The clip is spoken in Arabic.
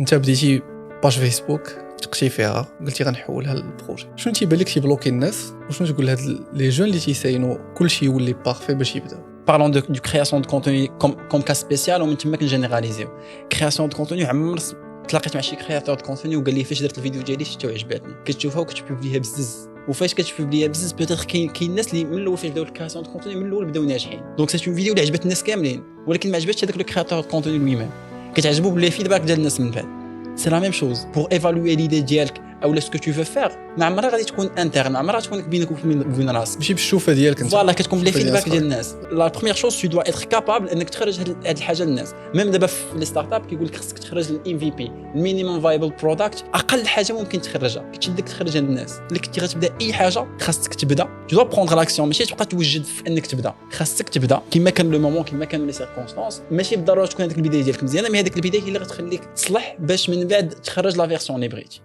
انت بديتي باج فيسبوك تقتي فيها قلتي غنحولها للبروجي، شنو تيبان لك تيبلوكي الناس وشنو تقول لهاد لي جون اللي تيساينوا كلشي يولي بارفي باش يبداو؟ Parlons de création de contenu comme cas spécial ومن تما كنجينيراليزيو. création de contenu عمر تلاقيت مع شي كرياتور دو كونتوني وقال لي فاش درت الفيديو ديالي شفتها وعجباتني، كتشوفها وكتبوبليها بزز، وفاش كتبوبليها بزز بوتيتر كاين الناس اللي من الاول فاش بداو الكرياسيون دو كونتوني من الاول بداو ناجحين، دونك سيت اون فيديو اللي عجبت الناس كاملين ولكن ما عجبتش هذاك لو كرياتور دو كونتوني لوي-ميم، كتعجبو بلي فيدباك ديال الناس من بعد. سي لا ميم شوز بور ايفالوي ليدي ديالك او لا سكو تو فو فير، ما عمرها غادي تكون انترن، عمرها تكون بينك وبين راسك، ماشي بالشوفه ديالك انت. فوالا كتكون بلي فيدباك ديال الناس. لا بروميير شوز تو دوا اتر كابابل انك تخرج هاد الحاجه للناس. ميم دابا في لي ستارت اب كيقول لك خصك تخرج الام في بي، المينيموم فايبل برودكت، اقل حاجه ممكن تخرجها كتشدك تخرجها للناس. اللي كنتي غتبدا اي حاجه خاصك تبدا، تو دوا بروندر لاكسيون، ماشي تبقى توجد في انك تبدا، خاصك تبدا كما كان لو مومون كما كانوا لي سيركونستانس. ماشي بالضروره تكون هذيك البدايه ديالك مزيانه، مي هذيك البدايه هي اللي غتخليك تصلح باش من بعد تخرج لا فيرسيون اللي بغيتي.